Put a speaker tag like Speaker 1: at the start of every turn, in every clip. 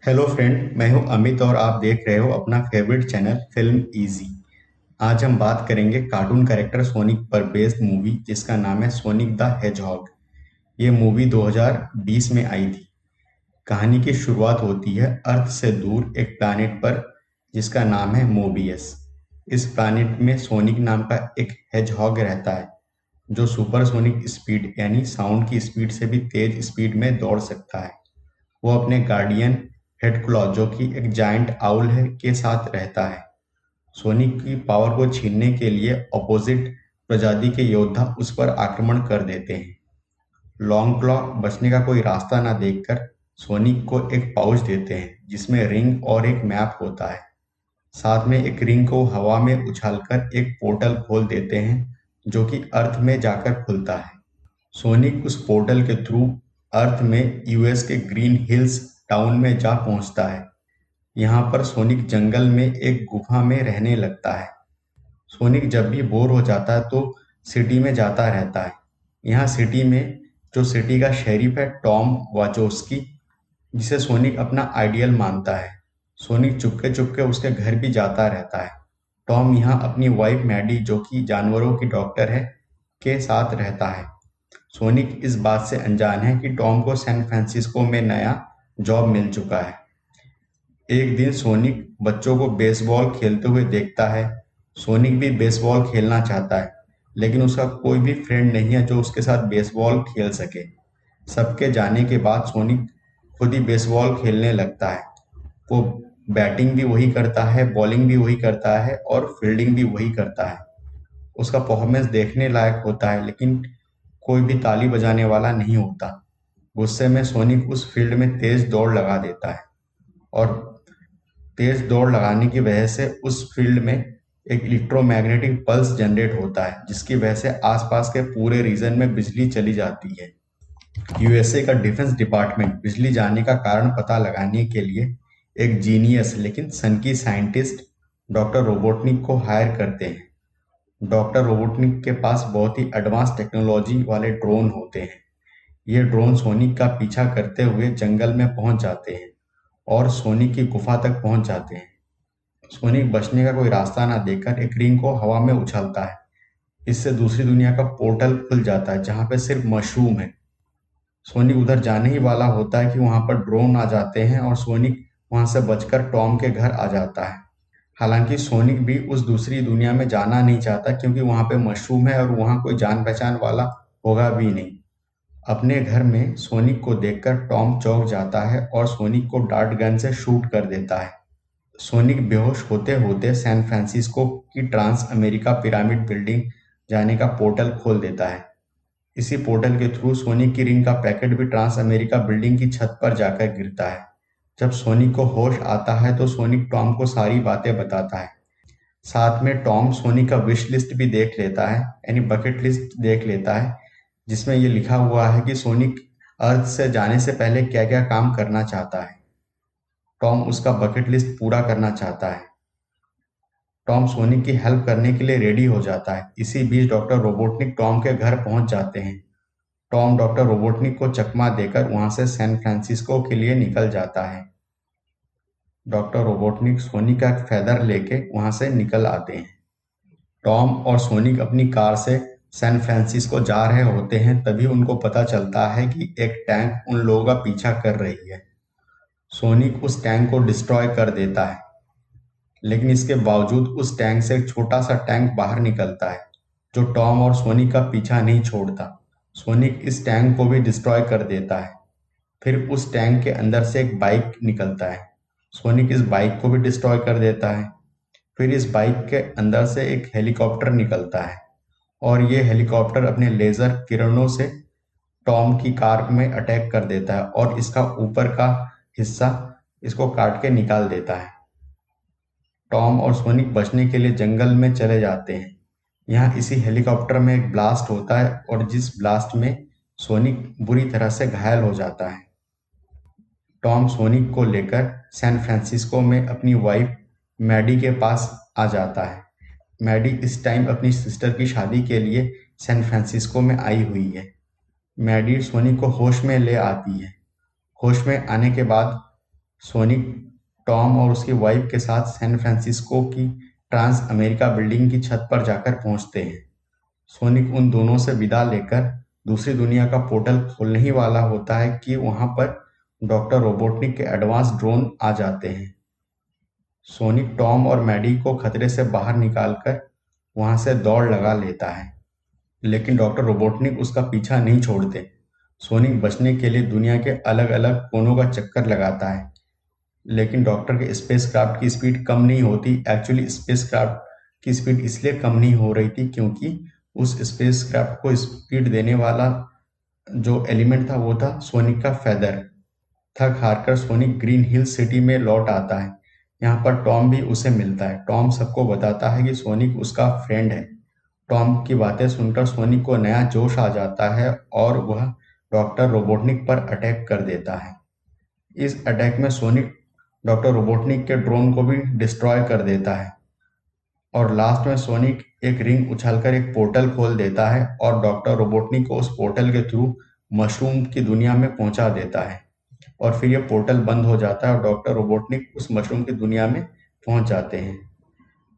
Speaker 1: Hello friend, मैं हूं अमित और आप देख रहे हो अपना फेवरेट चैनल फिल्म इजी। आज हम बात करेंगे कार्टून कैरेक्टर सोनिक पर बेस्ड मूवी जिसका नाम है सोनिक द हेजहॉग। ये मूवी 2020 में आई थी। कहानी की शुरुआत होती है अर्थ से दूर एक प्लैनेट पर जिसका नाम है मोबियस। इस प्लैनेट में सोनिक नाम का एक हेजहॉग रहता है जो सुपरसोनिक स्पीड यानी साउंड की स्पीड से भी तेज स्पीड में दौड़ सकता है। वो अपने गार्डियन हेडक्लॉ जो कि एक जायंट आउल है के साथ रहता है। सोनिक की पावर को छीनने के लिए अपोजिट प्रजाति के योद्धा उस पर आक्रमण कर देते हैं। लॉन्ग क्लॉ बचने का कोई रास्ता न देखकर सोनिक को एक पाउच देते हैं जिसमें रिंग और एक मैप होता है। साथ में एक रिंग को हवा में उछालकर एक पोर्टल खोल देते हैं जो कि अर्थ में जाकर खुलता है। सोनिक उस पोर्टल के थ्रू अर्थ में यूएस के ग्रीन हिल्स टाउन में जा पहुंचता है। यहाँ पर सोनिक जंगल में एक गुफा में रहने लगता है। सोनिक जब भी बोर हो जाता है तो सिटी में जाता रहता है। यहाँ सिटी में जो सिटी का शेरिफ है टॉम वाचोस्की, जिसे सोनिक अपना आइडियल मानता है। सोनिक चुपके चुपके उसके घर भी जाता रहता है। टॉम यहाँ अपनी वाइफ मैडी जो कि जानवरों की डॉक्टर है के साथ रहता है। सोनिक इस बात से अनजान है कि टॉम को सैन फ्रांसिस्को में नया जॉब मिल चुका है। एक दिन सोनिक बच्चों को बेसबॉल खेलते हुए देखता है। सोनिक भी बेसबॉल खेलना चाहता है लेकिन उसका कोई भी फ्रेंड नहीं है जो उसके साथ बेसबॉल खेल सके। सबके जाने के बाद सोनिक खुद ही बेसबॉल खेलने लगता है। वो बैटिंग भी वही करता है, बॉलिंग भी वही करता है और फील्डिंग भी वही करता है। उसका परफॉर्मेंस देखने लायक होता है लेकिन कोई भी ताली बजाने वाला नहीं होता। गुस्से में सोनिक उस फील्ड में तेज दौड़ लगा देता है और तेज दौड़ लगाने की वजह से उस फील्ड में एक इलेक्ट्रोमैग्नेटिक पल्स जनरेट होता है जिसकी वजह से आसपास के पूरे रीजन में बिजली चली जाती है। यूएसए का डिफेंस डिपार्टमेंट बिजली जाने का कारण पता लगाने के लिए एक जीनियस लेकिन सनकी साइंटिस्ट डॉक्टर रोबोटनिक को हायर करते हैं। डॉक्टर रोबोटनिक के पास बहुत ही एडवांस टेक्नोलॉजी वाले ड्रोन होते हैं। ये ड्रोन सोनिक का पीछा करते हुए जंगल में पहुंच जाते हैं और सोनिक की गुफा तक पहुंच जाते हैं। सोनिक बचने का कोई रास्ता ना देखकर एक रिंग को हवा में उछालता है। इससे दूसरी दुनिया का पोर्टल खुल जाता है जहां पे सिर्फ मशरूम है। सोनिक उधर जाने ही वाला होता है कि वहां पर ड्रोन आ जाते हैं और सोनिक वहां से बचकर टॉम के घर आ जाता है। हालांकि सोनिक भी उस दूसरी दुनिया में जाना नहीं चाहता क्योंकि वहां पे मशरूम है और वहां कोई जान पहचान वाला होगा भी नहीं। अपने घर में सोनिक को देखकर टॉम चौंक जाता है और सोनिक को डार्ट गन से शूट कर देता है। सोनिक बेहोश होते होते सैन फ्रांसिस्को की ट्रांस अमेरिका पिरामिड बिल्डिंग जाने का पोर्टल खोल देता है। इसी पोर्टल के थ्रू सोनिक की रिंग का पैकेट भी ट्रांस अमेरिका बिल्डिंग की छत पर जाकर गिरता है। जब सोनिक को होश आता है तो सोनिक टॉम को सारी बातें बताता है। साथ में टॉम सोनिक का विश लिस्ट भी देख लेता है यानी बकेट लिस्ट देख लेता है जिसमें ये लिखा हुआ है कि सोनिक अर्थ से जाने से पहले क्या क्या काम करना चाहता है। टॉम उसका बकेट लिस्ट पूरा करना चाहता है। टॉम सोनिक की हेल्प करने के लिए रेडी हो जाता है। इसी बीच डॉक्टर रोबोटनिक टॉम के घर पहुंच जाते हैं। टॉम डॉक्टर रोबोटनिक को चकमा देकर वहां से सैन फ्रांसिस्को के लिए निकल जाता है। डॉक्टर रोबोटनिक सोनिक का फेदर लेके वहां से निकल आते हैं। टॉम और सोनिक अपनी कार से सैन फ्रांसिस्को जा रहे होते हैं तभी उनको पता चलता है कि एक टैंक उन लोगों का पीछा कर रही है। सोनिक उस टैंक को डिस्ट्रॉय कर देता है लेकिन इसके बावजूद उस टैंक से एक छोटा सा टैंक बाहर निकलता है जो टॉम और सोनिक का पीछा नहीं छोड़ता। सोनिक इस टैंक को भी डिस्ट्रॉय कर देता है। फिर उस टैंक के अंदर से एक बाइक निकलता है। सोनिक इस बाइक को भी डिस्ट्रॉय कर देता है। फिर इस बाइक के अंदर से एक हेलीकॉप्टर निकलता है और ये हेलीकॉप्टर अपने लेजर किरणों से टॉम की कार में अटैक कर देता है और इसका ऊपर का हिस्सा इसको काट के निकाल देता है। टॉम और सोनिक बचने के लिए जंगल में चले जाते हैं। यहाँ इसी हेलीकॉप्टर में एक ब्लास्ट होता है और जिस ब्लास्ट में सोनिक बुरी तरह से घायल हो जाता है। टॉम सोनिक को लेकर सैन फ्रांसिस्को में अपनी वाइफ मैडी के पास आ जाता है। मैडी इस टाइम अपनी सिस्टर की शादी के लिए सैन फ्रांसिस्को में आई हुई है। मैडी सोनिक को होश में ले आती है। होश में आने के बाद सोनिक टॉम और उसकी वाइफ के साथ सैन फ्रांसिस्को की ट्रांस अमेरिका बिल्डिंग की छत पर जाकर पहुंचते हैं। सोनिक उन दोनों से विदा लेकर दूसरी दुनिया का पोर्टल खोलने ही वाला होता है कि वहां पर डॉक्टर रोबोटनिक के एडवांस ड्रोन आ जाते हैं। सोनिक टॉम और मैडी को खतरे से बाहर निकालकर वहां से दौड़ लगा लेता है, लेकिन डॉक्टर रोबोटनिक उसका पीछा नहीं छोड़ते। सोनिक बचने के लिए दुनिया के अलग अलग कोनों का चक्कर लगाता है, लेकिन डॉक्टर के स्पेसक्राफ्ट की स्पीड कम नहीं होती। एक्चुअली स्पेसक्राफ्ट की स्पीड इसलिए कम नहीं हो रही थी क्योंकि उस स्पेसक्राफ्ट को स्पीड देने वाला जो एलिमेंट था वो था सोनिक का फेदर। थक हारकर सोनिक ग्रीन हिल सिटी में लौट आता है। यहाँ पर टॉम भी उसे मिलता है। टॉम सबको बताता है कि सोनिक उसका फ्रेंड है। टॉम की बातें सुनकर सोनिक को नया जोश आ जाता है और वह डॉक्टर रोबोटनिक पर अटैक कर देता है। इस अटैक में सोनिक डॉक्टर रोबोटनिक के ड्रोन को भी डिस्ट्रॉय कर देता है और लास्ट में सोनिक एक रिंग उछालकर एक पोर्टल खोल देता है और डॉक्टर रोबोटनिक को उस पोर्टल के थ्रू मशरूम की दुनिया में पहुंचा देता है और फिर यह पोर्टल बंद हो जाता है और डॉक्टर रोबोटनिक उस मशरूम की दुनिया में पहुंच जाते हैं।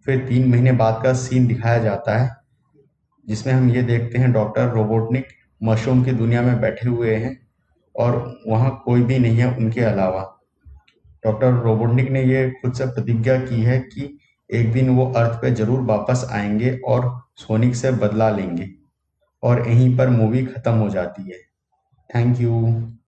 Speaker 1: फिर 3 महीने बाद का सीन दिखाया जाता है जिसमें हम ये देखते हैं डॉक्टर रोबोटनिक मशरूम की दुनिया में बैठे हुए हैं और वहाँ कोई भी नहीं है उनके अलावा। डॉक्टर रोबोटनिक ने ये खुद से प्रतिज्ञा की है कि एक दिन वो अर्थ पे जरूर वापस आएंगे और सोनिक से बदला लेंगे। और यहीं पर मूवी खत्म हो जाती है। Thank you.